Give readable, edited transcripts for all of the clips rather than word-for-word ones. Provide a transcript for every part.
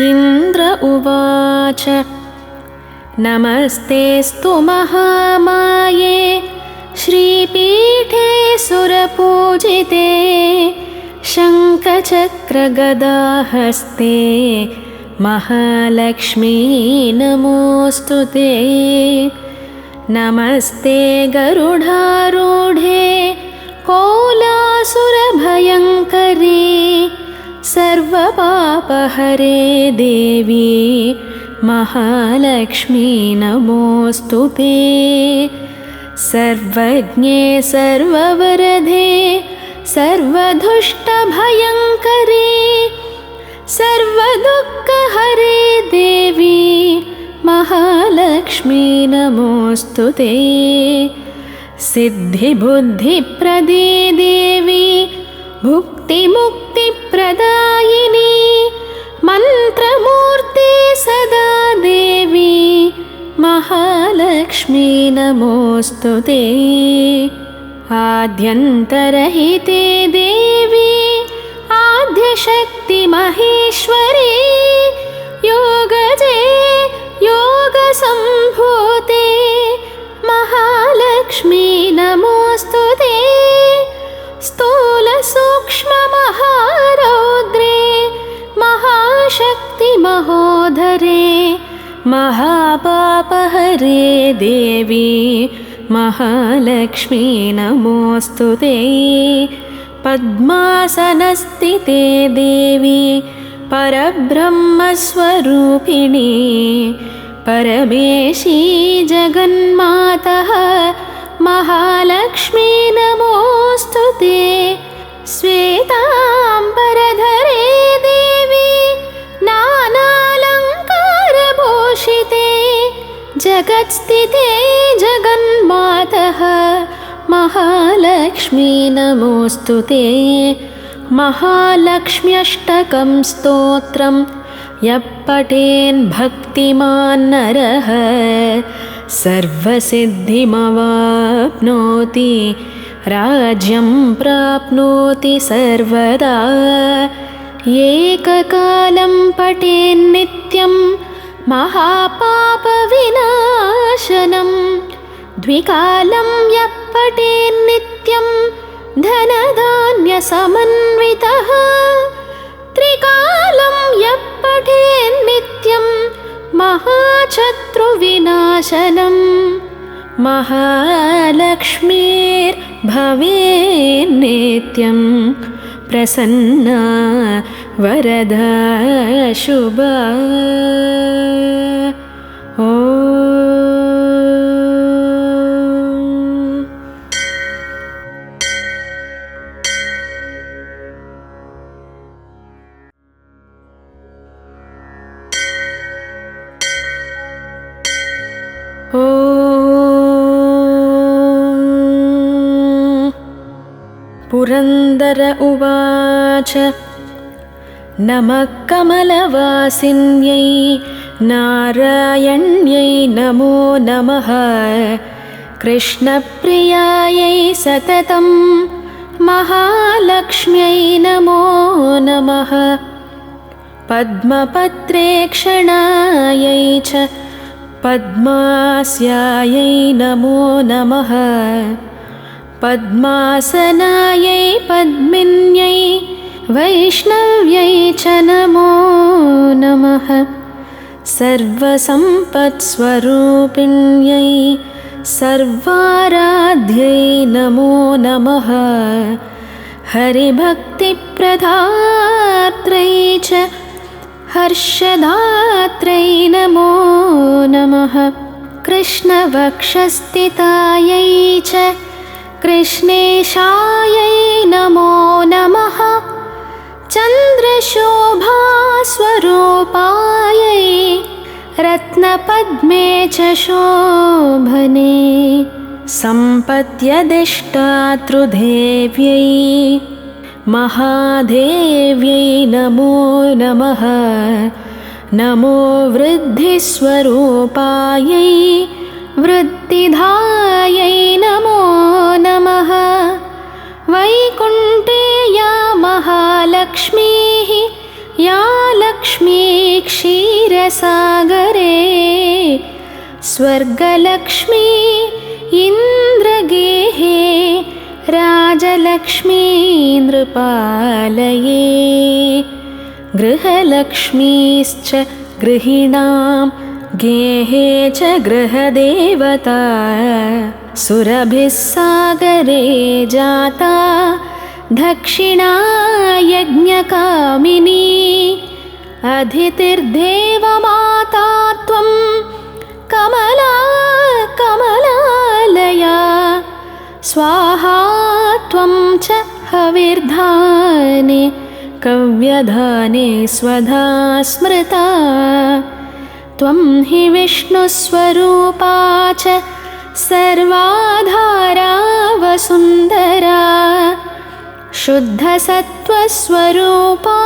इन्द्र उवाच नमस्तेऽस्तु महामाये श्रीपीठे सुरपूजिते शङ्खचक्रगदाहस्ते महालक्ष्मी नमोऽस्तु ते। नमस्ते गरुडारूढे कोलासुरभयङ्करी सर्वपापहरे देवी महालक्ष्मी नमोऽस्तु ते। सर्वज्ञे सर्ववरदे सर्वदुष्टभयङ्करी सर्वदुःखहरे देवी महालक्ष्मी नमोऽस्तु ते। सिद्धिबुद्धिप्रदे देवी भुक्तिमुक्तिप्रदायिनी मन्त्रमूर्ते सदा देवी महालक्ष्मी नमोऽस्तु ते। आद्यन्तरहिते देवी आद्यशक्ति महेश्वरी योगजे योगसम्भूते महालक्ष्मी नमोऽस्तु ते। स्थूलसूक्ष्ममहारौद्रे महाशक्ति महोदरे महापापहरे देवी महालक्ष्मी नमोऽस्तु ते। पद्मासनस्थिते देवी परब्रह्मस्वरूपिणी परमेशी जगन्मातः महालक्ष्मी नमोऽस्तु ते। श्वेताम्बरधरे देवी नानालङ्कारभूषिते जगत्स्थिते जगन्मातः महालक्ष्मी नमोऽस्तु ते। महालक्ष्म्यष्टकं स्तोत्रं यः पठेन् भक्तिमान् नरः सर्वसिद्धिमवाप्नोति राज्यं प्राप्नोति सर्वदा। एककालं पठेन्नित्यं महापापविनाशनं द्विकालं यः पठेन्नित्यं धनधान्यसमन्वितः त्रिकालं यः पठेन्नित्यं महाशत्रुविनाशनं महालक्ष्मीर्भवेन्नित्यं प्रसन्ना वरदा शुभा। पुरन्दर उवाच नमः कमलवासिन्यै नारायण्यै नमो नमः। कृष्णप्रियायै सततं महालक्ष्म्यै नमो नमः। पद्मपत्रेक्षणायै च पद्मास्यायै नमो नमः। पद्मासनायै पद्मिन्यै वैष्णव्यै च नमो नमः। सर्वसम्पत्स्वरूपिण्यै सर्वाराध्यै नमो नमः। हरिभक्तिप्रदात्रै च हर्षदात्रै नमो नमः। कृष्णवक्षस्थितायै च कृष्णेशायै नमो नमः। चन्द्रशोभास्वरूपायै रत्नपद्मे च शोभने सम्पद्यदिष्टातृदेव्यै महादेव्यै नमो नमः। नमो वृद्धिस्वरूपायै वृद्धिधायै नमो नमः। वैकुण्ठे या महालक्ष्मीः या लक्ष्मी क्षीरसागरे स्वर्गलक्ष्मी इन्द्रगेहे राजलक्ष्मी नृपालये गृहलक्ष्मीश्च गृहिणां गेहे च गृहदेवता सुरभिः सागरे जाता दक्षिणा यज्ञकामिनी अदितिर्देवमाता त्वं कमला कमलालया स्वाहा त्वं च हविर्धाने कव्यधाने स्वधा स्मृता त्वं हि विष्णुस्वरूपा च सर्वाधारा वसुन्धरा शुद्धसत्त्वस्वरूपा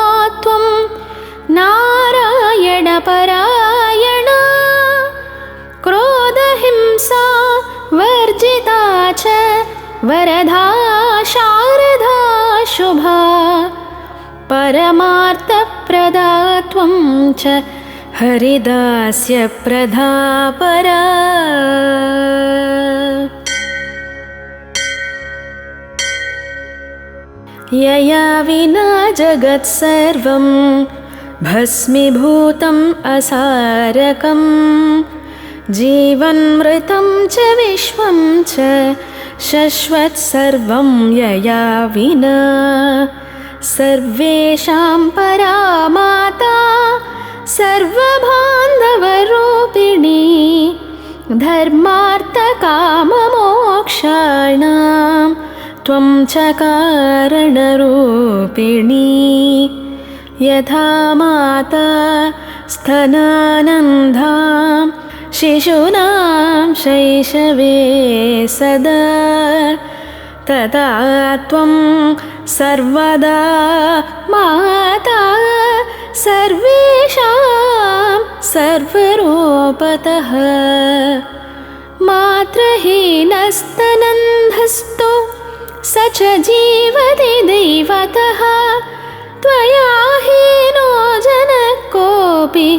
त्वं नारायणपरायणा क्रोधहिंसा वर्जिता च वरदा शारदा शुभा परमार्थप्रदा त्वं च हरिदास्यप्रदा परा यया विना जगत्सर्वं भस्मीभूतम् असारकं जीवन्मृतं च विश्वं च शश्वत्सर्वं यया विना सर्वेषां परा माता सर्वबान्धवरूपिणी धर्मार्थकाममोक्षाणां त्वं च कारणरूपिणी यथा माता स्तनानन्दां शिशूनां शैशवे सदा तदा त्वं सर्वदा माता सर्वेषां सर्वरूपतः मातृहीनस्तनन्धस्तु स च जीवति दैवतः त्वया हीनो जनः कोऽपि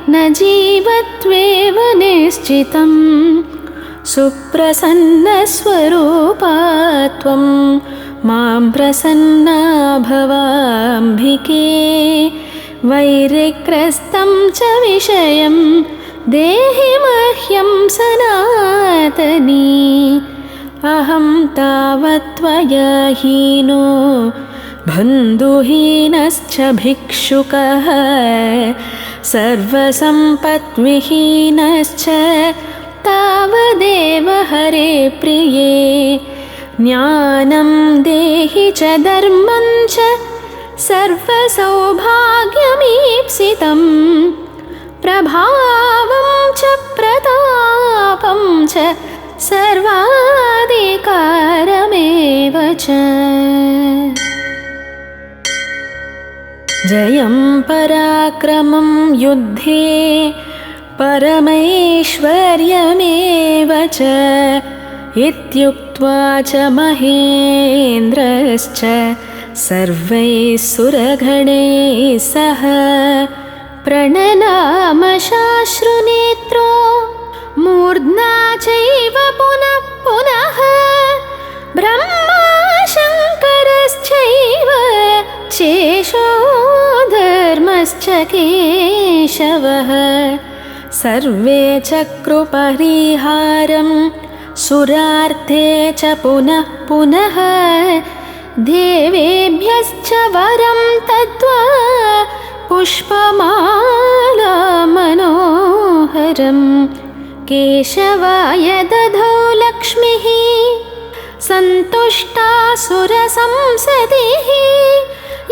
न जीवत्वेव निश्चितं सुप्रसन्नस्वरूपा त्वं मां प्रसन्ना भवाम्बिके वैरिग्रस्तं च विषयं देहि मह्यं सनातनी अहं तावत् त्वया हीनो बन्धुहीनश्च भिक्षुकः सर्वसम्पद्विहीनश्च तावदेव हरे प्रिये ज्ञानं देहि च धर्मं च सर्वसौभाग्यमीप्सितं प्रभावं च प्रतापं च सर्वाधिकारमेव च जयं पराक्रमं युद्धे परमैश्वर्यमेव च इत्युक्त्वा च महेन्द्रश्च सर्वैः सुरगणैः सह प्रणनामशाश्रुनेत्रो मूर्ध्ना चैव पुनः पुनः ब्रह्मा शङ्करश्चैव शेषो धर्मश्च केशवः सर्वे चक्रुपरिहारं सुरार्थे च पुनः पुनः देवेभ्यश्च वरं तद्वा पुष्पमाला मनोहरं केशवाय दधौ लक्ष्मीः सन्तुष्टा सुरसंसदिः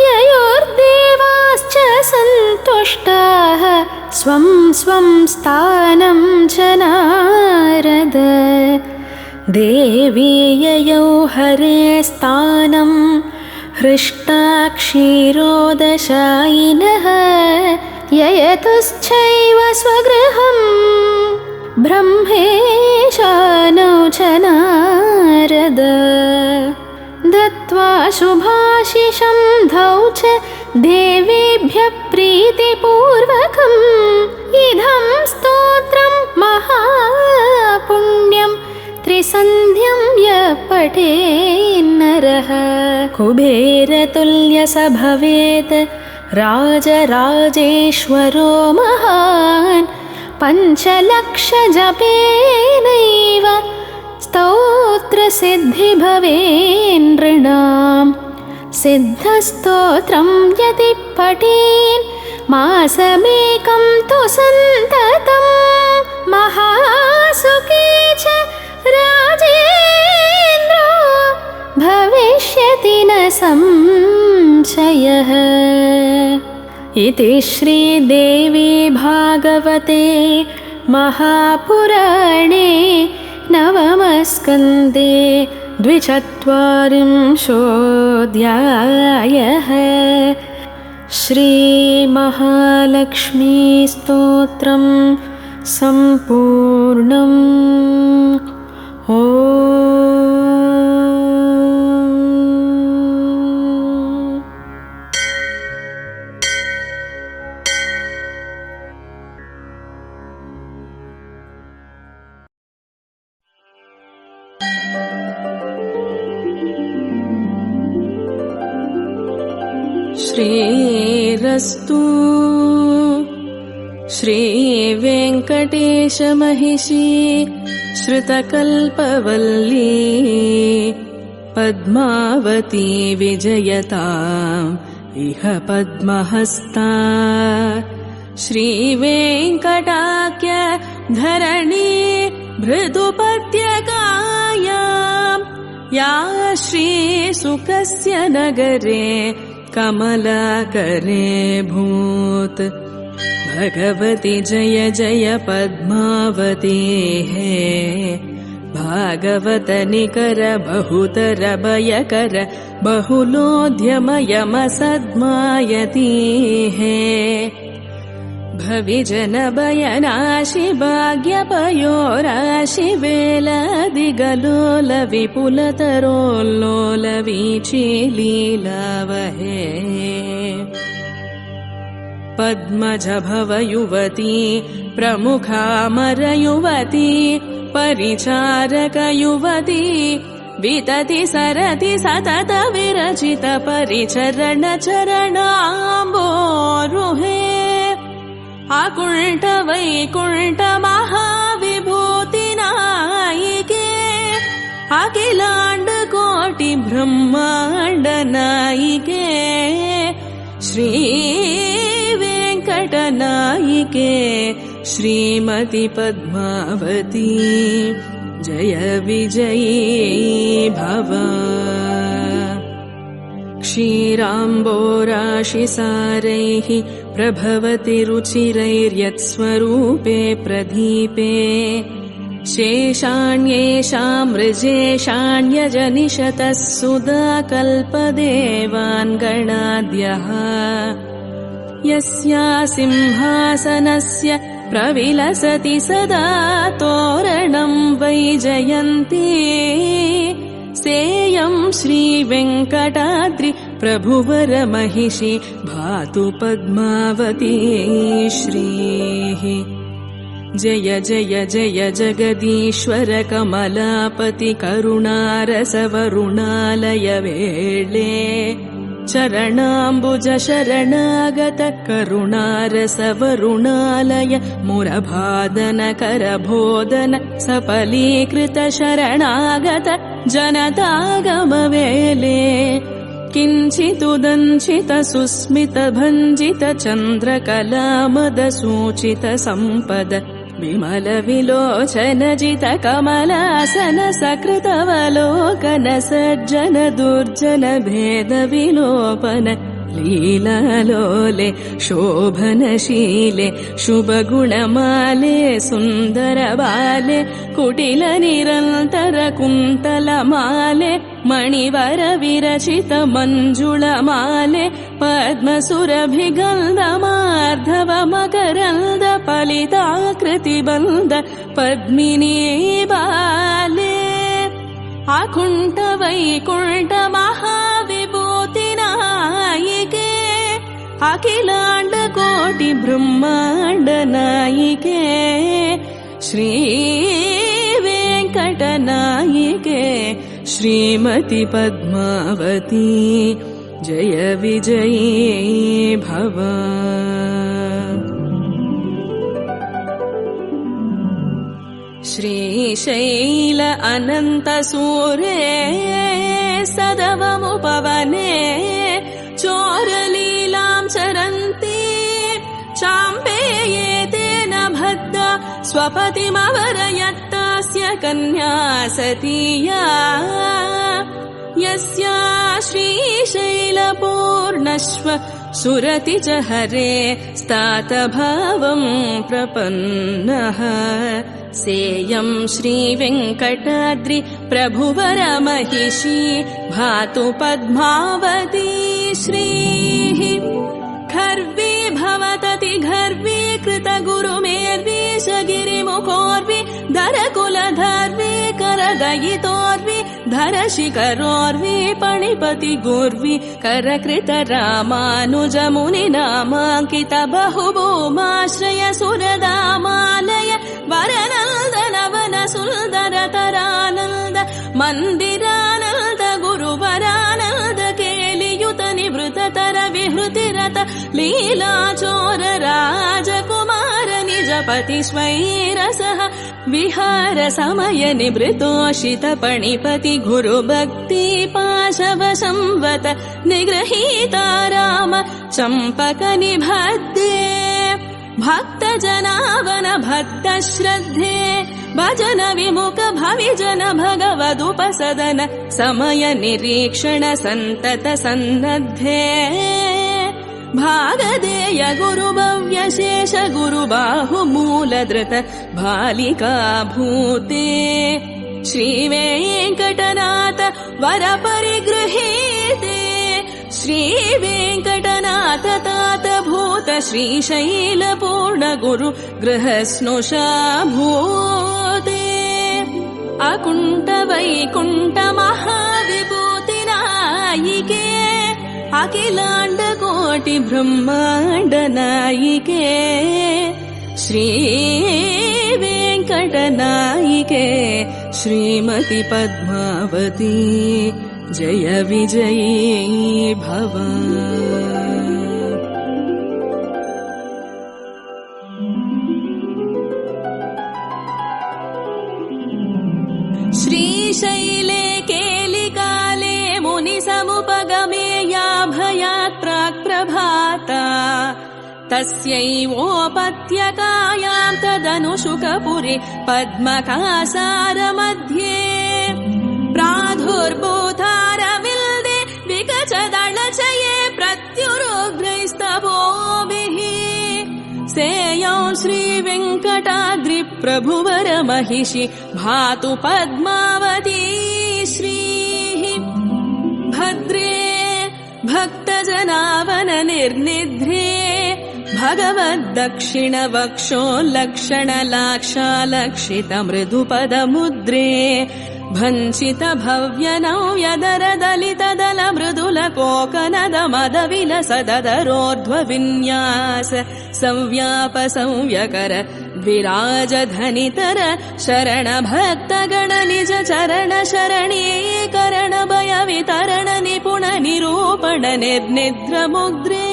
ययोर्देवाश्च सन्तुष्टाः स्वं स्वं स्थानं च नारद देवी ययौ हरे स्थानं हृष्टा क्षीरोदशायिनः ययतुश्चैव स्वगृहं ब्रह्मेशानौ च नारद दत्त्वा शुभाशिषं धौ च देवेभ्यः प्रीतिपूर्वकम् इदं स्तोत्रं महापुण्यं त्रिसन्ध्यं यः पठेन्नरः कुबेरतुल्य स भवेत् राजराजेश्वरो महान् पञ्चलक्षजपेनैव स्तोत्रसिद्धि भवेन्नृणाम् सिद्धस्तोत्रं यदि पठेन् मासमेकं तु सन्ततं महासुखी च राजेन्द्रो भविष्यति न संशयः। इति श्रीदेवी भागवते महापुराणे नवमस्कन्धे 24 श्रीमहालक्ष्मीस्तोत्रं सम्पूर्णम्। श्रीरस्तु श्रीवेङ्कटेशमहिषी श्रुतकल्पवल्ली पद्मावती विजयताम् इह पद्महस्ता श्रीवेङ्कटाख्य धरणी भृदुपद्यकायाम् या श्रीसुखस्य नगरे कमलाकरे भूत् भगवती जय जय पद्मावती हे भागवत निकर बहुतर भयकर बहुलोद्यमयमसद्मायती हे भविजन भयनाशि भाग्यपयोराशि वेलादिगलोल विपुलतरोल्लोल वीची लीलावहे पद्मज भव युवती प्रमुखामरयुवती परिचारक युवती वितति सरति सतत विरचित परिचरण चरणाम्बोरुहे अकुण्ठ वैकुण्ठ महाविभूति नायिके अखिलाण्ड कोटि ब्रह्माण्ड नायिके श्री वेङ्कट नायिके श्रीमति पद्मावती जय विजयी भव क्षीराम्बोराशिसारैः प्रभवति रुचिरैर्यत्स्वरूपे प्रदीपे शेषाण्येषां मृजेषाण्यजनिषतः सुधा कल्पदेवान् गणाद्यः यस्या सिंहासनस्य प्रविलसति सदा तोरणं वैजयन्ती सेयं श्रीवेङ्कटाद्रि प्रभुवर महिषी भातु पद्मावती श्रीः जय जय जय जगदीश्वर कमलापति करुणारसवरुणालय वेळे चरणाम्बुज शरणागत करुणारसवरुणालय मुरभादन करबोधन सफलीकृत शरणागत जनतागमवेले किञ्चिदुदञ्चित सुस्मित भञ्जित चन्द्रकलामद सूचित सम्पद विमल विलोचन जित कमलासन सकृतवलोकन सज्जन दुर्जन भेद विलोपन लीलालोले शोभनशीले शुभगुणमाले सुन्दर बाले कुटिल निरन्तर कुन्तलमाले मणिवर विरचित मञ्जुळमाले पद्मसुरभिगन्धमार्धव मकरन्द फलिताकृतिबन्ध पद्मिनी बाले अकुण्ठ वैकुण्ठ महाविभूति नायिके अखिलाण्ड कोटि ब्रह्माण्ड नायिके श्री वेङ्कटनायिके श्रीमति पद्मावती जय विजयी भव। श्रीशैल अनन्तसूरे सदवमुपवने चोरलीलां चरन्ति चाम्पेयेतेन भद्र स्वपतिमवरयत्तस्य कन्या सतीया यस्या श्रीशैलपूर्णश्व सुरति च हरे स्तातभावं प्रपन्नः सेयं श्रीवेङ्कटाद्रि प्रभुवर महिषी भातु पद्मावती श्रीः। खर्वी भवतति घर्वी कृत गुरुमेर्वी शगिरिमुखोर्वी धरकुलधर्वी करदयितोर्वी धरशिखरोर्वी पणिपति गुर्वी करकृत रामानुजमुनि नामाङ्कित बहुभूमाश्रय सुरदामालय वरनन्दनवन सुन्दर तरानन्द मन्दिरानन्द गुरुवरानन्द केलियुत निवृततर विहृतिरत लीलाचोर राजकुमार निजपति स्वैरसः विहार समय निवृतोषित पणिपति गुरुभक्ति पाशव संवत निगृहीता राम चम्पक निबध्ये भक्त जनावन भक्त श्रद्धे भजन विमुख भविजन भगवदुपसदन समय निरीक्षण संतत सन्नद्धे भागदेय गुरुभव्य शेष गुरुबाहु मूलधृत बालिका भूते श्रीवेङ्कटनाथ वर परिगृहीते श्रीवेङ्कटनाथ तात भूत श्रीशैल पूर्ण गुरु गृहस्नुषा भूते अकुण्ठ वैकुण्ठ महाविभूति नायिके अखिलाण्ड कोटि ब्रह्माण्ड नायिके श्री वेङ्कटनायिके श्रीमति पद्मावती जय विजयी भव। श्रीशैले केलिकाले मुनिसमुपगमे या भयात् प्राक् प्रभाता तस्यैवोपत्यकायां तदनुशुकपुरि पद्मकासार मध्ये प्रादुर्भूतारविल्दे विकचदलचये प्रत्युरुग्रैस्तवोभिः सेयं श्रीवेङ्कटाद्रि प्रभुवर महिषि भातु पद्मावती श्रीः। भद्रे भक्तजनावन निर्निध्रे भगवद्दक्षिण वक्षो लक्षण लाक्षालक्षित मृदुपदमुद्रे भञ्चित भव्य नव्यदर दलित दल मृदुल कोकनद मद विलसदरोर्ध्व विन्यास संव्याप संव्यकर विराज धनितर शरण भक्त गण निज चरण शरणीकरण भय वितरण निपुण निरूपण निर्निद्र मुद्रे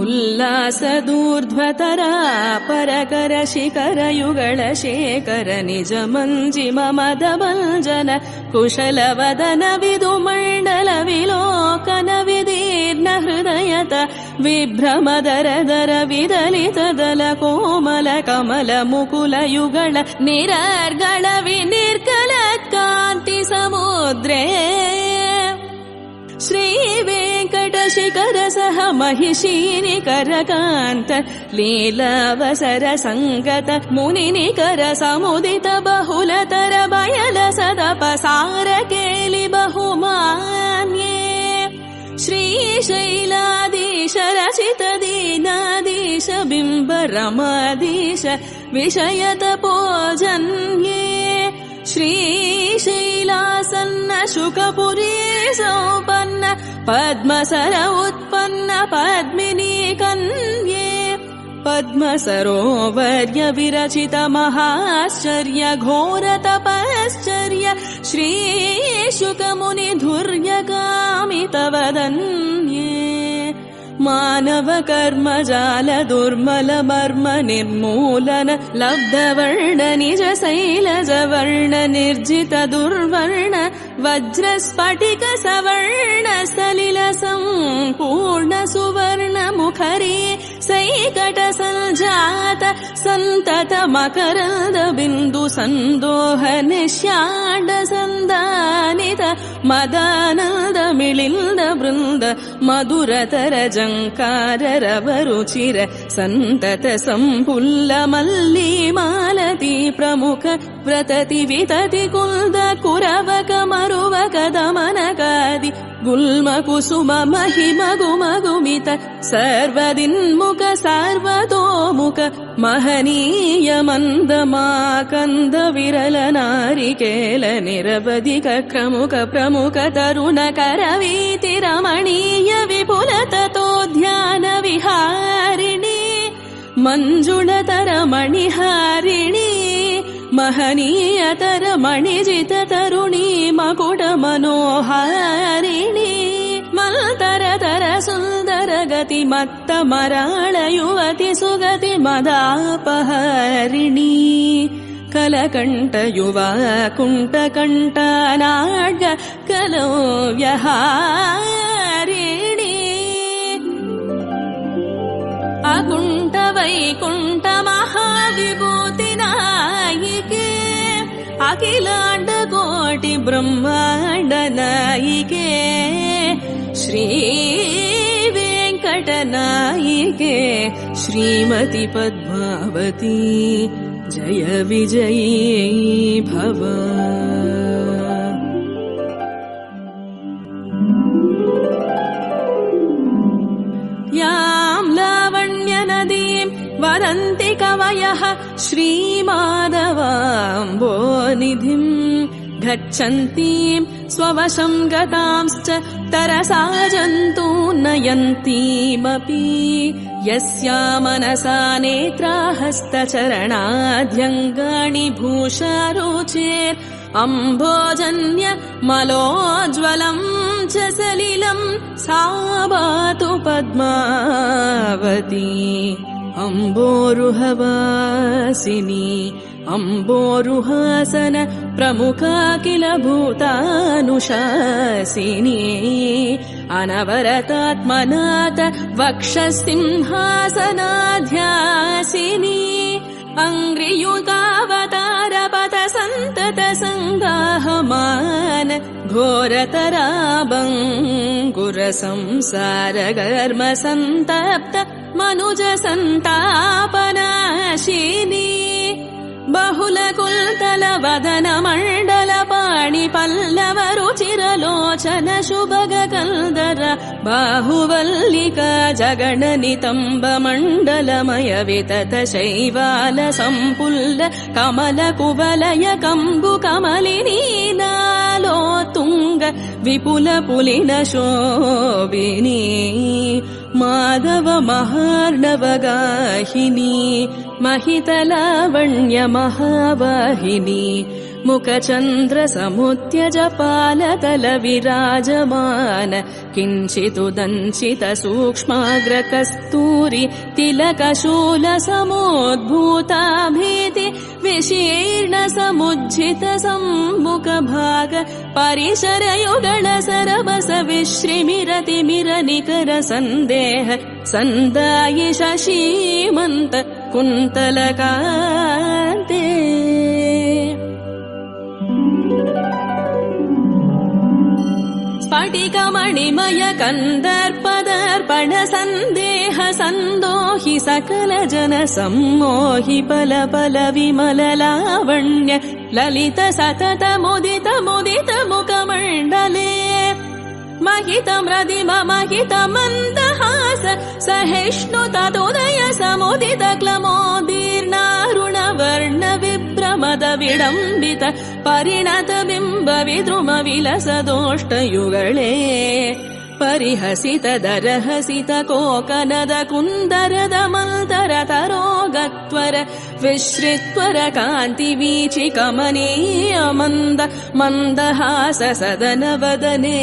उल्लासदूर्ध्वतरा परकर शिखर युगल शेखर निज मञ्जिम मदभञ्जन कुशल वदन विदुमण्डल विलोकन विदीर्ण हृदयत विभ्रमदर दर विदलित दल कोमल कमल मुकुल युगल निरर्गल विनिर्गल कान्ति समुद्रे श्रीवेङ्कटशिखर सह महिषीनिकरकान्त लीलावसर सङ्गत मुनिनिकर समुदित बहुलतर बयल सदपसार केलि बहुमान्ये श्रीशैलाधीश रचित दीनाधीश बिम्ब रमाधीश विषयत पूजन्ये श्रीशैलासन्न शुकपुरी सौपन्न पद्मसर उत्पन्न पद्मिनी कन्ये पद्मसरोवर्य विरचित महाश्चर्य घोर तपश्चर्य श्रीशुकमुनि धुर्यगामितवदन्ये मानव कर्म जाल दुर्मल मर्म निर्मूलन लब्धवर्ण निज शैलज वर्ण निर्जित दुर्वर्ण वज्र स्फटिक सवर्ण सलिल संपूर्ण सुवर्ण मुखरी सैकट संजात संतत मकरंद बिंदु संदोह निश्यांड संदानित मदानंद मिलिंद वृंद मधुरतर जंकार रवरुचिर संतत संपुल्ल मल्ली मालती प्रमुख व्रतति वितति कुल्द कुरवक मरुवक दमनकादि गुल्म कुसुम महिम गुमगुमित सर्वदिन्मुख सर्वतोमुख महनीय मन्दमाकन्द विरल नारिकेल निरवधिक क्रमुक प्रमुख तरुण करवीति रमणीय विपुल ततोध्यान विहारिणी मंजुळतर मणिहारिणी महनीयतर मणिजित तरुणी मकुट मनोहारिणी मल्तरतर सुंदर गति मत्त मराळ युवति सुगति मदापहारिणी कलकंठ युवा कुंठ कंठनाड्य कलो व्यहारिणी अकुंठ वैकुंठ महाविभूति नायिके अखिलांड कोटि ब्रह्मांड नायिके श्री वेंकट नायिके श्रीमती पद्मावती जय विजयी भव। यां लावण्य नदीं वदन्ति कवयः श्रीमाधवाम्बोनिधिं गच्छन्तीं स्ववशं गतांश्च तरसा जन्तून् नयन्तीमपि यस्या मनसा नेत्राहस्तचरणाद्यङ्गानि भूषारुचेर् अम्भोजन्य मलोज्ज्वलं च सलिलं सा पातु पद्मावती अम्बोरुहवासिनी अम्बोरुहासन प्रमुखा किल भूतानुशासिनी अनवरतात्मनाथ वक्षसिंहासनाध्यासिनी अंग्रियुगावतारपथ संतत संगाहमान घोरतराबंकुर संसार कर्म संतप्त मनुज संतापनाशिनी बहुल कुल्तल वदन मंडल पाणि पल्लव रुचिर लोचन शुभग कल्दर बाहुवल्लिका जगण नितंब मंडलमय वितत शैवाल संपुल्ल कमल कुवलय कंबु कमलिनी नालोतुंग विपुल पुलिन शोभिनी माधव महार्णव गाहिनी महितलावण्य महावाहिनी मुखचन्द्र समुद्यज पालतल विराजमान किञ्चिदुदञ्चित सूक्ष्माग्र कस्तूरि तिलकशूल समोद्भूताभीति विशीर्ण समुज्झित सम्मुख भाग परिसरयुगल सरबस विश्रिमिरति मिर निकर संदेह संदायि शशीमन्त कुन्तलकान्ते स्फटिकमणिमय कन्दर्पदर्पण सन्देह सन्दोहि सकल जन सम्मोहि पल पल विमल लावण्य ललित सतत मुदित मुदित मुखमण्डले महित मृदिम महित मन्दहास सहिष्णु तदुदय समुदित क्लमोदीर्णारुण वर्ण विभ्रमद ವಿಡಂಬಿತ ಪರಿಣತ ಬಿಂಬ ವಿದ್ರುಮ ವಿಲಸದೋಷ್ಟಯುಗಳೇ ಪರಿಹಸಿತ ದರಹಸಿತ ಕೋಕನದ ಕುಂದರದ ಮಂತರ ತರೋಗತ್ವರ ವಿಶ್ರಿತ್ವರ ಕಾಂತಿ ವೀಚಿ ಕಮನೀಯ ಮಂದ ಮಂದಹಾಸ ಸದನ ವದನೆ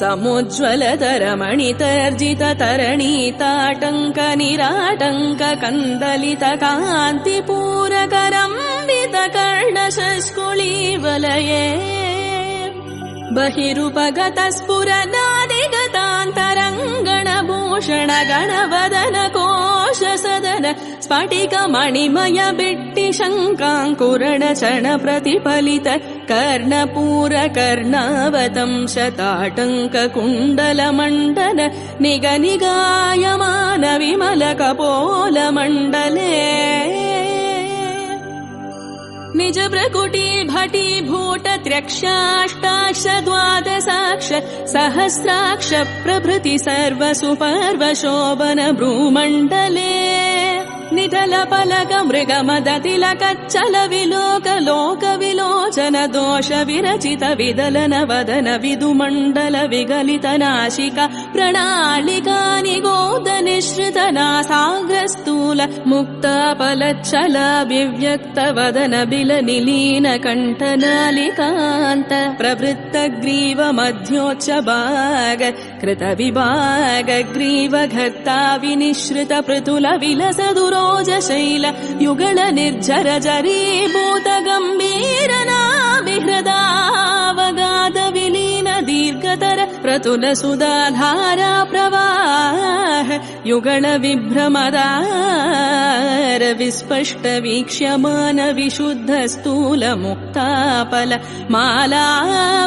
ಸಮುಜ್ವಲತರ ಮಣಿತರ್ಜಿತ ತರಣೀತಾಟಂಕ ನಿರಾಟಂಕ ಕಂದಲಿತ ಕಾಂತಿ ಪೂರಕರಂಬಿತ ಕರ್ಣ ಶಸ್ಕುಳಿ ವಲಯೇ ಬಹಿರುಪಗತ ಸ್ಫುರನಾದಿಗತಾಂತರಂಗಣ ಭೂಷಣ ಗಣವದನ ಕೋಶ ಸದನ ಸ್ಫಟಿಕ ಮಣಿಮಯ ಬಿಟ್ಟಿ ಶಂಕಾಂಕುರಣ ಚಣ ಪ್ರತಿಫಲಿತ ಕರ್ಣಪೂರ ಕರ್ಣಾವತಂಶ ತಾಟಂಕ ಕುಂಡಲ ಮಂಡಲ ನಿಗ ನಿಗಾಯಮಾನ ವಿಮಲ ಕಪೋಲ ಮಂಡಲೇ ನಿಜ ಪ್ರಕುಟಿ ಭಟಿ ಭೂಟ ತ್ರ್ಯಕ್ಷಾಷ್ಟಾಕ್ಷ ದ್ವಾದಸಾಕ್ಷ ಸಹಸ್ರಾಕ್ಷ ಪ್ರಭೃತಿ ಸರ್ವ ಸುಪರ್ವ ಶೋಭನ ಭ್ರೂಮಂಡಲೇ ನಿಧಲ ಫಲಕ ಮೃಗ ಮದ ತಿಲಕ ಚಲ ವಿಲೋಕ ಲೋಕ ವಿಲೋಚನ ದೋಷ ವಿರಚಿತ ವಿದಲನ ವದನ ವಿದುಮಂಡಲ ವಿಗಲಿತ ನಾಶಿಕ ಪ್ರಣಾಳಿಕಾ ನಿಗೋದ ನಿಶ್ರಿತ ನಾಸಾಗ್ರ ಸ್ಥೂಲ ಮುಕ್ತ ಫಲಚ್ಛಲ ವಿವ್ಯಕ್ತ ವದನ ಬಿಲ ನಿಲೀನ ಕಂಠನಾಲಿಕಾಂತ ಪ್ರವೃತ್ತ ಗ್ರೀವ ಮಧ್ಯೋಚ್ಚ ಭಾಗ ಕೃತ ವಿಭಾಗ ಗ್ರೀವ ಘರ್ತಾ ವಿನಿಶ್ರಿತ ಪೃಥುಲ ವಿಲಸ ದುರೋಜ ಶೈಲ ಯುಗಳ ನಿರ್ಜರ ಜರೀಭೂತ ಗಂಭೀರ ನಾಭಿಹೃದಾವಗಾಧ ವಿಲೀನ ದೀರ್ಘತರ ಪ್ರತುಲ ಸುಧಾಧಾರ ಪ್ರವಾಹ ಯುಗಳ ವಿಭ್ರಮದಾರ ವಿಸ್ಪಷ್ಟ ವೀಕ್ಷ್ಯಮಾನ ವಿಶುದ್ಧ ಸ್ಥೂಲ ಮುಕ್ತಾಫಲ ಮಾಲಾ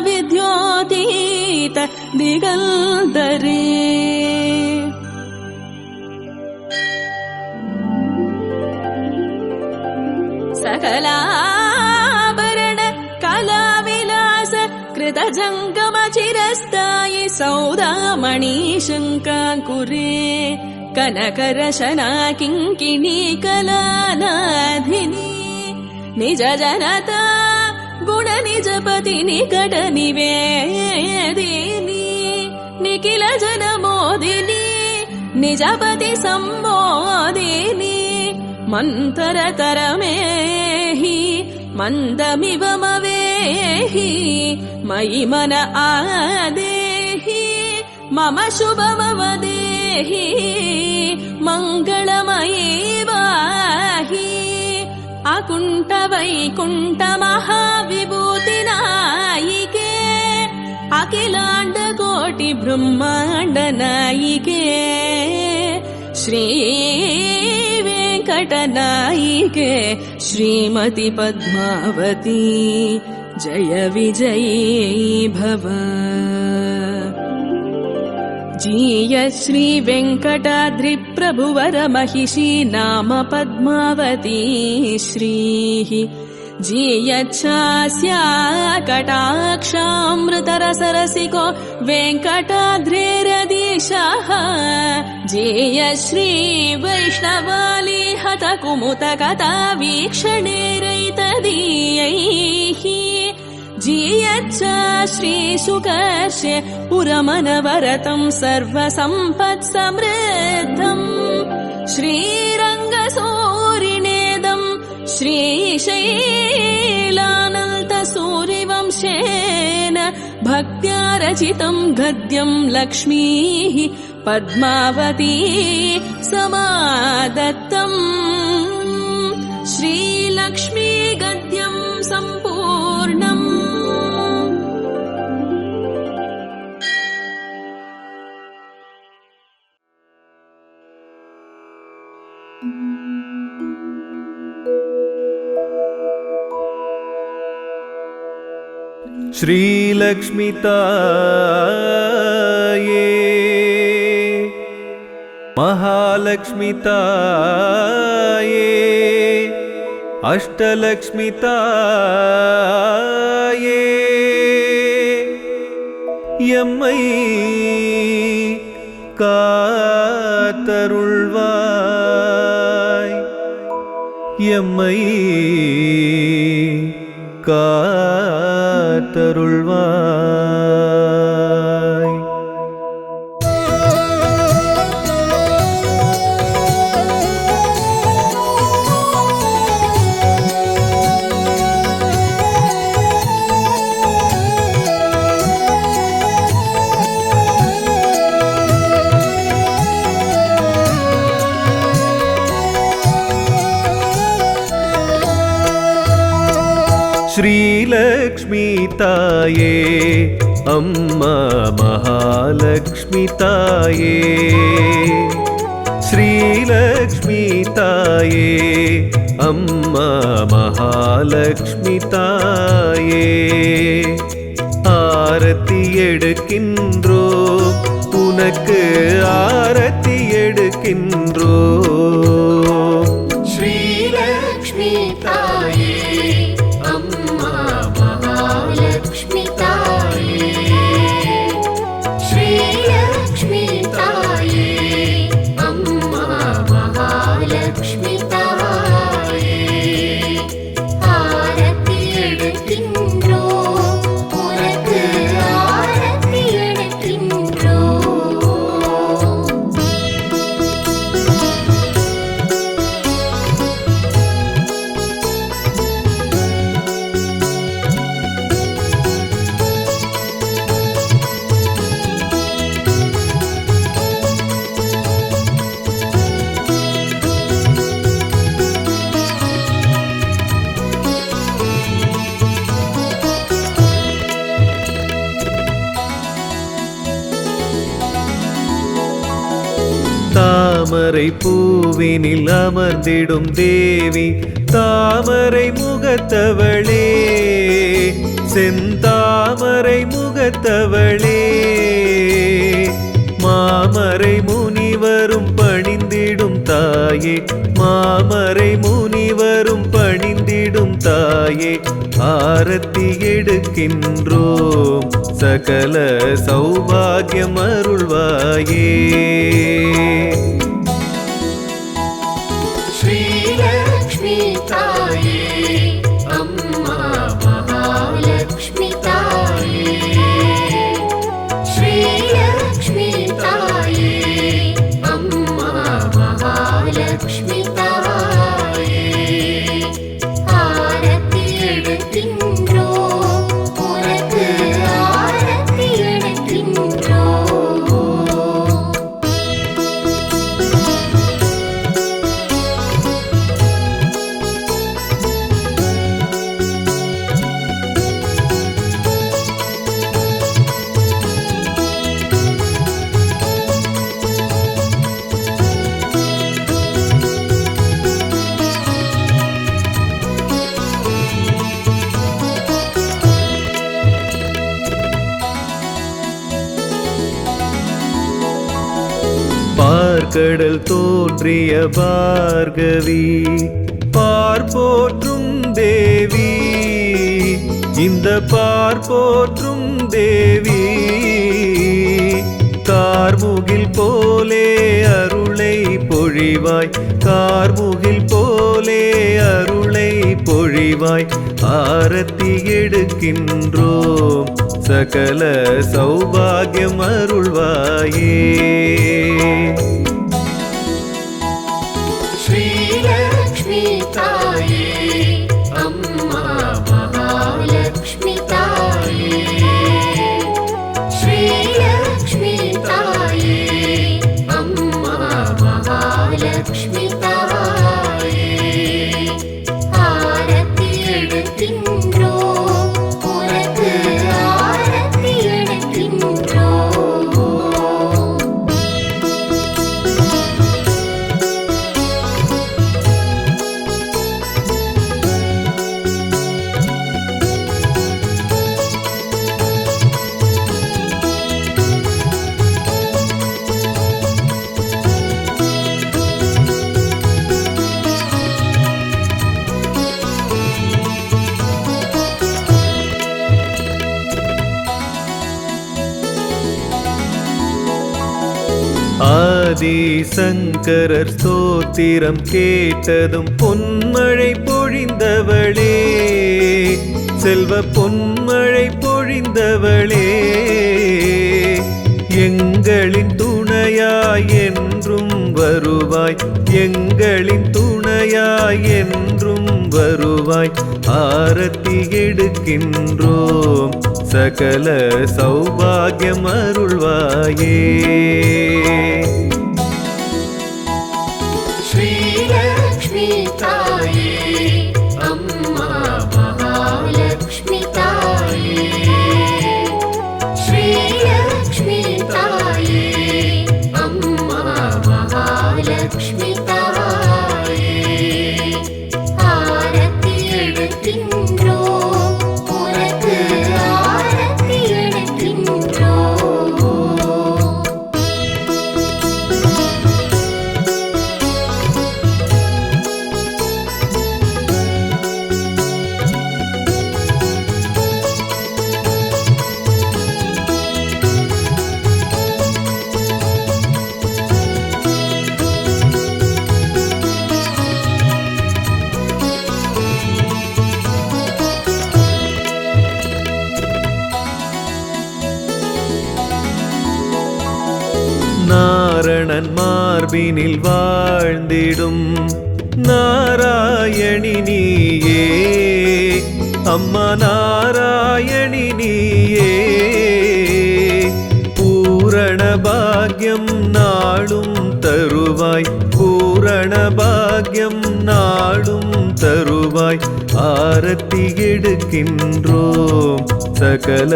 ವಿದ್ಯೋತೀತ ದಿಗಂತರೇ सकलाभरण कलाविलास कृत जङ्गम चिरस्थायि सौदामणि शङ्काकुरे कनकरशना किङ्किणी कलानाधिनी निज जनता गुण निजपति निकट निवेदिनी निखिल जन मोदिनी निजपति सम्मोदिनी मन्तरतरमेहि मन्दमिवमवेहि मयि मन आदेहि मम शुभमवदेहि मङ्गलमयी वाहि अकुण्ठ वैकुण्ठ महाविभूतिनायिके अखिलाण्ड कोटि ब्रह्माण्ड नायिके श्री वेङ्कटनायिके श्रीमति पद्मावती जय विजयी भव जीय श्री वेङ्कटाद्रि प्रभुवर महिषी नाम पद्मावती श्रीः जीयच्छास्या कटाक्षामृतरसरसिको वेङ्कटाद्रेरदीशः जीय श्री वैष्णवाली हत कुमुत कथा वीक्षणेरैतदीयैः जीयच्च श्री सुकर्ष्य पुरमनवरतं सर्वसम्पत्समृद्धम् श्रीरङ्गसूरिणेदम् श्रीशैलानन्तसूरिवंशेन भक्त्या रचितं गद्यं लक्ष्मीः पद्मावती समादत्तम् श्रीलक्ष्मी गद्यं सम्पूर्णम् श्रीलक्ष्मीताये महालक्ष्मीताये अष्टलक्ष्मीताये यम्मै कातरुळ्वाय यम्मै காத்தருள்வாய். श्रीलक्ष्मी ताये अम्मा महालक्ष्मी ताये, श्रीलक्ष्मी ताये अम्मा महालक्ष्मी ताये, आरती एडुकिன்றோ உனக்கு ஆரத்தி எடுக்கின்றோ. श्रीलक्ष्मी ताये अम्मा महालक्ष्मी ताये, श्रीलक्ष्मी ताये अम्मा महालक्ष्मी ताये, आरती எடுக்கின்றோ உனக்கு ஆரத்தி எடுக்கின்றோ. தாமரை பூவினில் அமர்ந்திடும் தேவி தாமரை முகத்தவளே, செந்தாமரை முகத்தவளே, மாமரை முனிவரும் பணிந்திடும் தாயே, மாமரை முனிவரும் பணிந்திடும் தாயே, ஆரத்தி எடுக்கின்றோம் சகல சௌபாகியம் அருள்வாயே. श्रीलक्ष्मी ताये अम्मा महालक्ष्मी ताये, श्रीलक्ष्मी ताये अम्मा महालक्ष्मी ताये, आरती எடுக்கின்றோ உனக்கு ஆரத்தி எடுக்கின்றோ. பார்க்கடல் தோன்றிய பார்கவி பார்போற்றும் தேவி, இந்த பார்போற்றும் தேவி, கார்முகில் போலே அருளை பொழிவாய், கார்முகில் போலே அருளை பொழிவாய், ஆரத்தி எடுக்கின்றோம் சகல சௌபாகியம் அருள்வாயே. श्रीलक्ष्मी ताये अम्मा महालक्ष्मी ताये, श्रीलक्ष्मी ताये अम्मा महालक्ष्मी ताये, आरती எடுக்கின்றோ உனக்கு ஆரத்தி எடுக்கின்றோ. ஆதி சங்கரர் ஸ்தோத்திரம் கேட்டதும் பொன்மழை பொழிந்தவளே, செல்வ பொன்மழை பொழிந்தவளே எங்களின் துணையாய் என்றும் வருவாய் எங்களின் துணையாய் என்றும் வருவாய் ஆரத்தி எடுக்கின்றோம் சகல சௌபாகியம் அருள்வாயே श्रीलक्ष्मी ताये अम्मा महालक्ष्मी ताये श्रीलक्ष्मी ताये अम्मा महालक्ष्मी ताये आरती எடுக்கின்றோம் உனக்கு ஆரத்தி எடுக்கின்றோம் நாரணன் மார்பினில் வாழ்ந்திடும் நாராயணி நீயே அம்மா நாராயணி நீயே பூரண பாக்யம் நாளும் தருவாய் பூரண பாக்யம் நாளும் தருவாய் ஆரத்தி எடுக்கின்றோம் சகல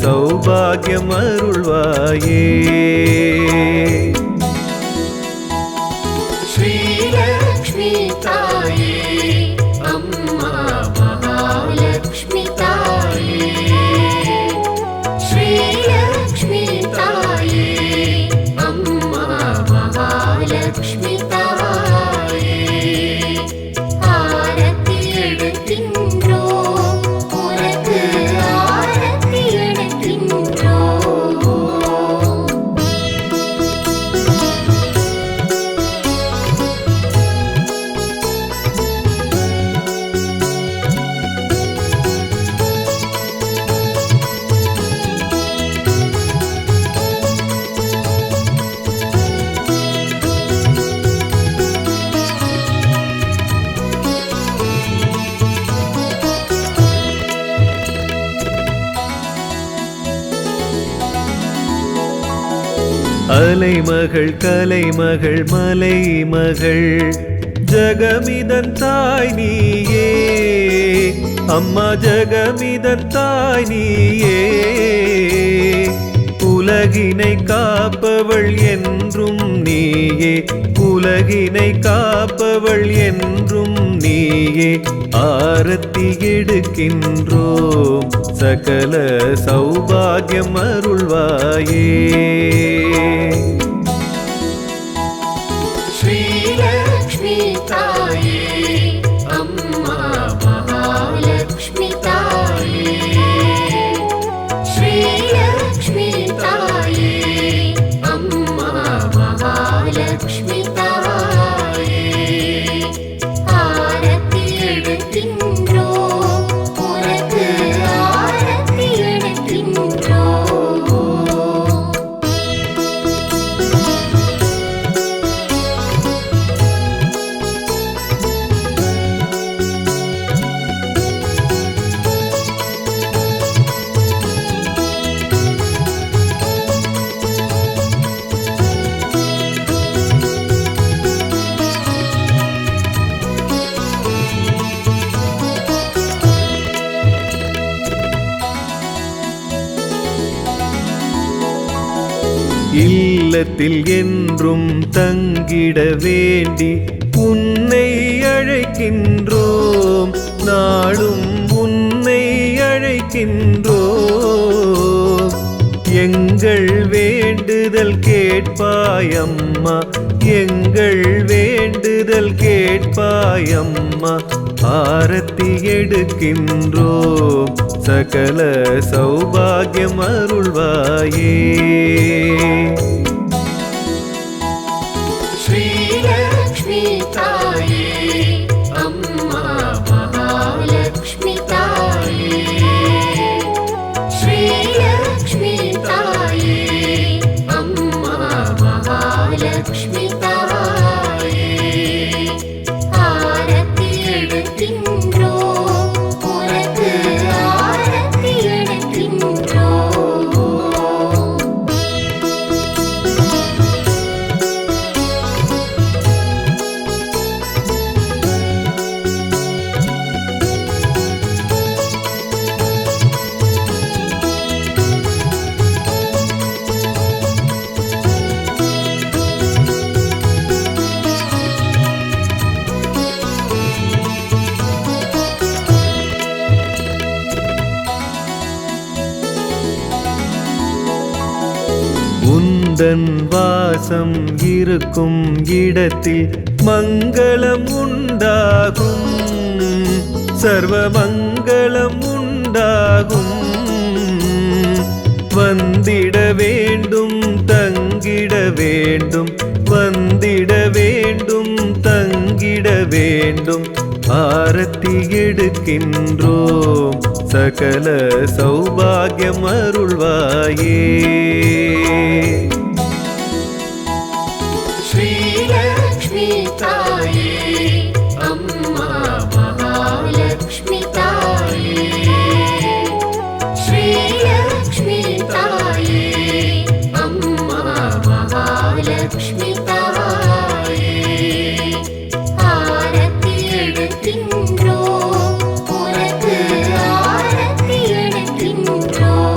சௌபாகியம் அருள்வாயே श्रीलक्ष्मी ताये अम्मा महालक्ष्मी ताये श्रीलक्ष्मी ताये अम्मा महालक्ष्मी ताये आरती எடுக்கின்றோம் உனக்கு ஆரத்தி எடுக்கின்றோம் அலைமகள் கலைமகள் மலைமகள் ஜகமிதன் தாய் நீயே அம்மா ஜகமிதன் தாய் நீயே உலகினை காப்பவள் என்றும் நீயே உலகினை காப்பவள் என்றும் நீயே ஆரத்தி எடுக்கின்றோம் சகல சௌபாகியம் அருள்வாயே श्रीलक्ष्मी ताये अम्मा महालक्ष्मी ताये श्रीलक्ष्मी ताये अम्मा महालक्ष्मी ताये आरती எடுக்கின்றோம் உனக்கு ஆரத்தி எடுக்கின்றோம் இல்லத்தில் என்றும் தங்கிட வேண்டி உன்னை அழைக்கின்றோம் நாளும் உன்னை அழைக்கின்றோம் எங்கள் வேண்டுதல் கேட்பாயம்மா எங்கள் வேண்டுதல் கேட்பாயம்மா ஆரத்தி எடுக்கின்றோம் சகல சௌபாகியம் அருள்வாயே श्रीलक्ष्मी ताये अम्मा महालक्ष्मी ताये உந்தன் வாசம் இருக்கும் இடத்தில் மங்களம் உண்டாகும், சர்வ மங்களம் உண்டாகும். வந்திட வேண்டும் தங்கிட வேண்டும், வந்திட வேண்டும் தங்கிட வேண்டும். ஆரத்தி எடுக்கின்றோம் சகல சௌபாகியம் அருள்வாயே. श्रीलक्ष्मी ताये अम्मा महालक्ष्मी ताये, श्रीलक्ष्मी ताये अम्मा महालक्ष्मी ताये. आरती எடுக்கின்றோம் உனக்கு ஆரத்தி எடுக்கின்றோம்.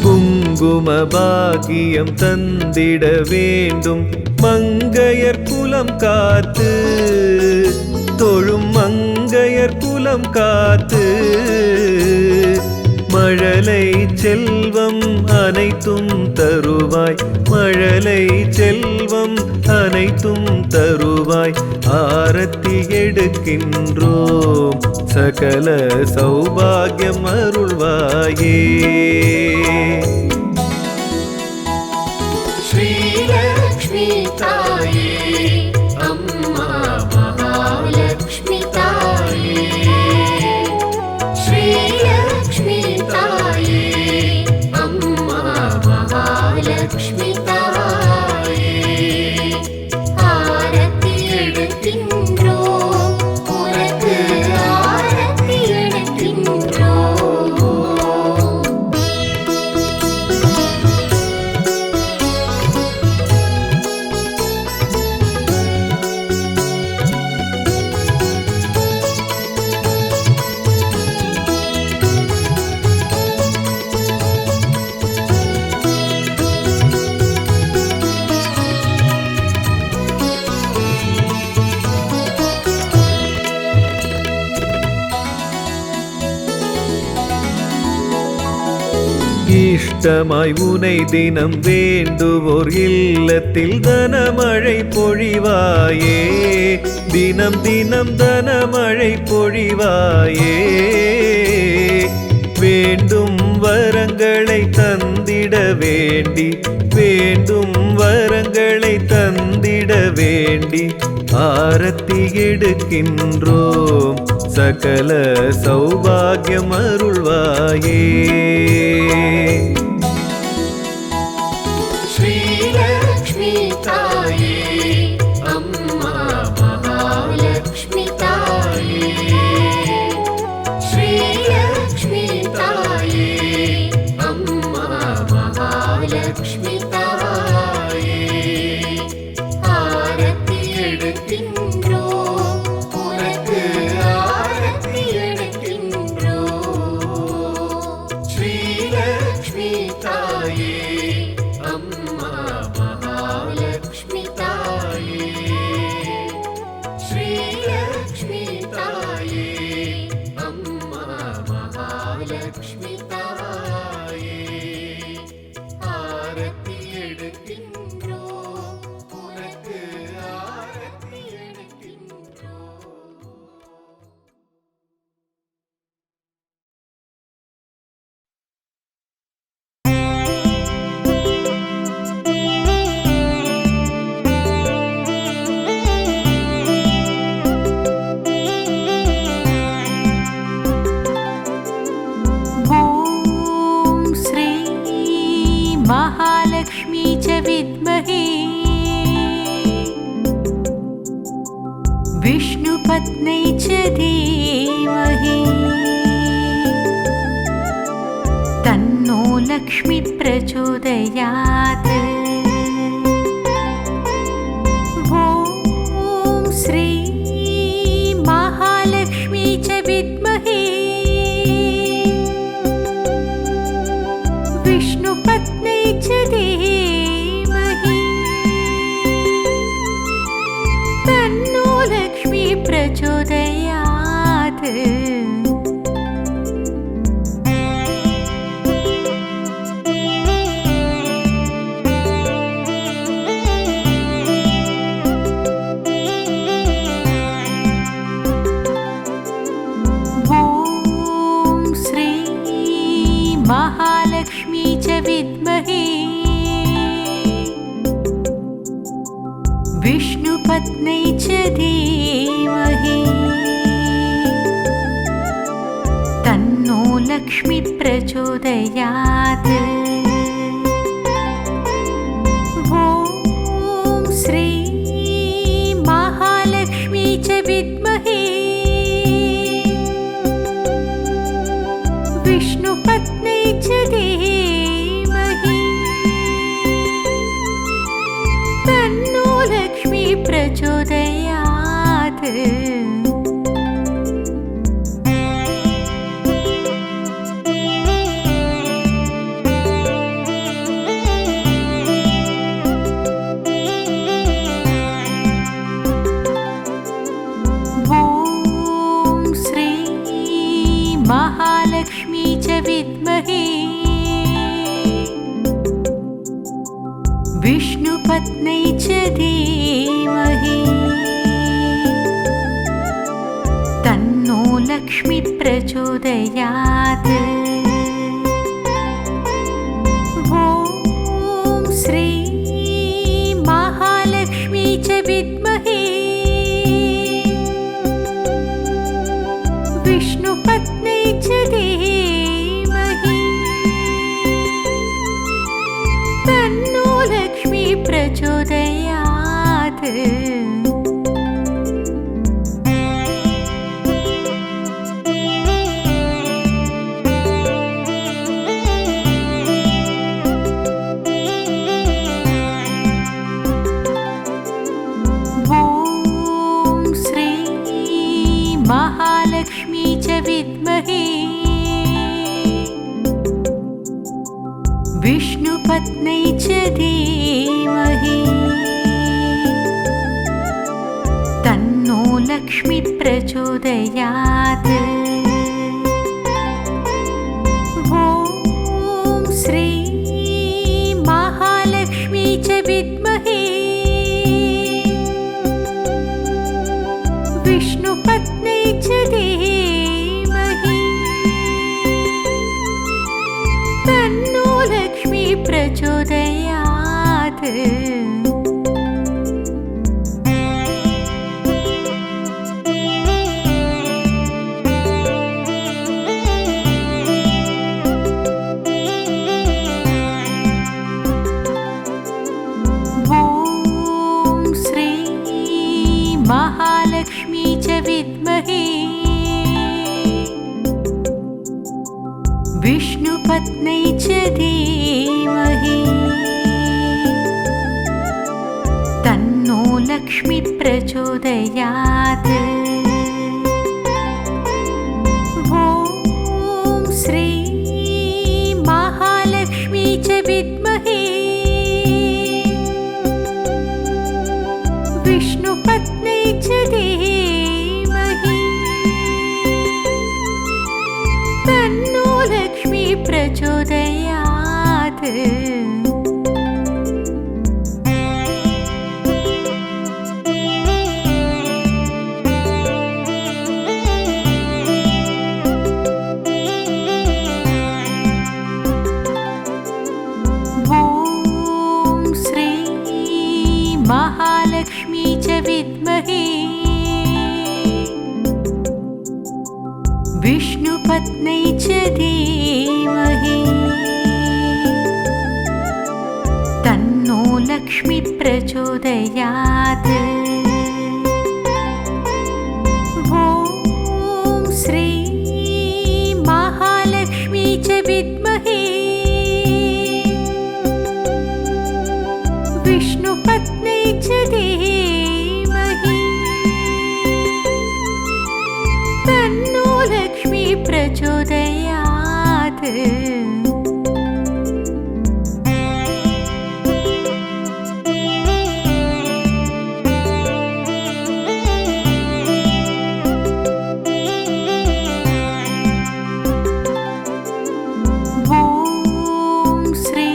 குங்கும பாகியம் தந்திட வேண்டும், மங்கையர் குலம் காத்து தொழும் மங்கையர் குலம் காத்து. மழலை செல்வம் அனைத்தும் தருவாய், மழலை செல்வம் அனைத்தும் தருவாய். ஆரத்தி எடுக்கின்றோம் சகல சௌபாகியம் அருள்வாயே. श्रीलक्ष्मी ताये अम्मा महालक्ष्मी ताये, श्रीलक्ष्मी ताये अम्मा महालक्ष्मी ताये. आरती எடுக்கின்றோம் உனக்கு ஆரத்தி எடுக்கின்றோம். இஷ்டமாய் உனை தினம் வேண்டுவோர் இல்லத்தில் தனமழை பொழிவாயே, தினம் தினம் தனமழை பொழிவாயே. வேண்டும் வரங்களை தந்திட வேண்டி, வேண்டும் வரங்களை தந்திட வேண்டி. ஆரத்தி எடுக்கின்றோம் சகல சௌபாகியம் அருள்வாயே. श्रीलक्ष्मी ताये अम्मा महालक्ष्मी ताये, श्रीलक्ष्मी ताये अम्मा महालक्ष्मी ताये. आरती எடுக்கின்றோம் உனக்கு ஆரத்தி எடுக்கின்றோம். श्रीलक्ष्मी ताये अम्मा महालक्ष्मी ताये, श्रीलक्ष्मी ताये अम्मा महालक्ष्मी ताये. आरती எடுக்கின்றோம் உனக்கு ஆரத்தி எடுக்கின்றோம். ॐ श्री महालक्ष्मी च विद्महे विष्णुपत्न्यै च धीमहि तन्नो लक्ष्मी प्रचोदयात्। ॐ श्री महालक्ष्मी च विद्महे विष्णुपत्न्यै च धीमहि तन्नो लक्ष्मी प्रचोदयात्। महालक्ष्मी च विद्महे विष्णुपत्न्यै च धीमहि तन्नो लक्ष्मी प्रचोदयात्। ॐ श्री महालक्ष्मी च विद्महे विष्णुपत्न्यै च धीमहि तन्नो लक्ष्मी प्रचोदयात्। महालक्ष्मी च विद्महे विष्णुपत्न्यै च धीमहि तन्नो लक्ष्मी प्रचोदयात्। ॐ श्री महालक्ष्मी च विद्महे विष्णुपत्न्यै च धीमहि तन्नो लक्ष्मी प्रचोदयात्। महालक्ष्मी च विद्महे विष्णुपत्न्यै च धीमहि तन्नो लक्ष्मी प्रचोदयात्। ॐ श्री महालक्ष्मी च विद्महे विष्णुपत्न्यै च धीमहि तन्नो लक्ष्मी प्रचोदयात्। महालक्ष्मी च विद्महे विष्णुपत्न्यै च धीमहि तन्नो लक्ष्मी प्रचोदयात्। ॐ श्री महालक्ष्मी च विद्महे विष्णुपत्न्यै च धीमहि तन्नो लक्ष्मी प्रचोदयात्। महालक्ष्मी च विद्महे विष्णुपत्न्यै च धीमहि तन्नो लक्ष्मी प्रचोदयात्। ॐ श्री महालक्ष्मी च विद्महे ॐ श्री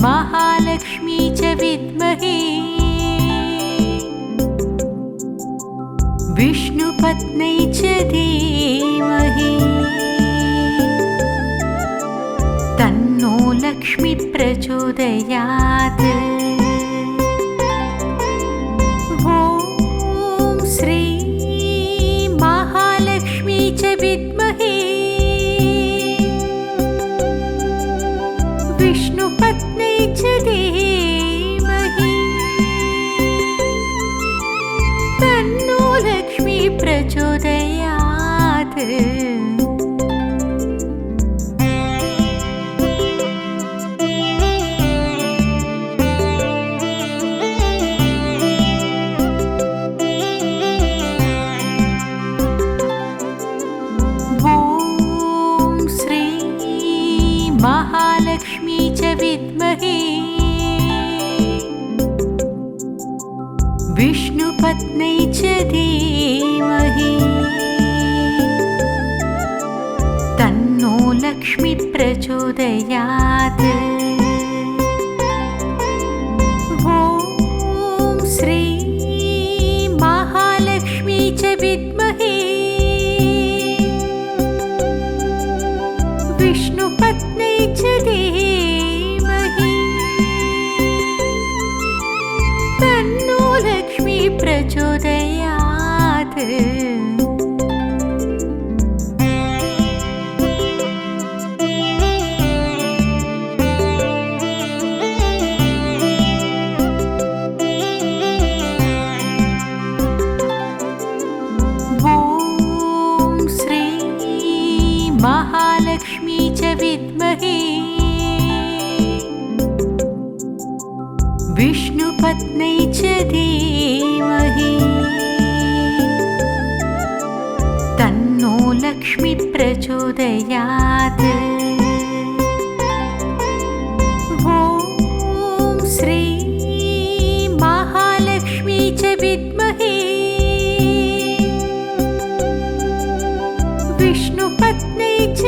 महालक्ष्मी च विद्महे विष्णुपत्न्यै च धीमहि तन्नो लक्ष्मी प्रचोदयात्। ॐ श्री महालक्ष्मी च विद्महे विष्णुपत्न्यै च धीमहि तन्नो लक्ष्मी प्रचोदयात्। ॐ श्री महालक्ष्मी च विद्महे विष्णुपत्न्यै च धीमहि तन्नो लक्ष्मी प्रचोदयात्। ॐ श्री महालक्ष्मी च विद्महे विष्णुपत्न्यै च धीमहि तन्नो लक्ष्मी प्रचोदयात्। ॐ श्री महालक्ष्मी च विद्महे विष्णुपत्न्यै च धीमहि तन्नो लक्ष्मी प्रचोदयात्। ॐ श्री महालक्ष्मी च विद्महे विष्णुपत्न्यै च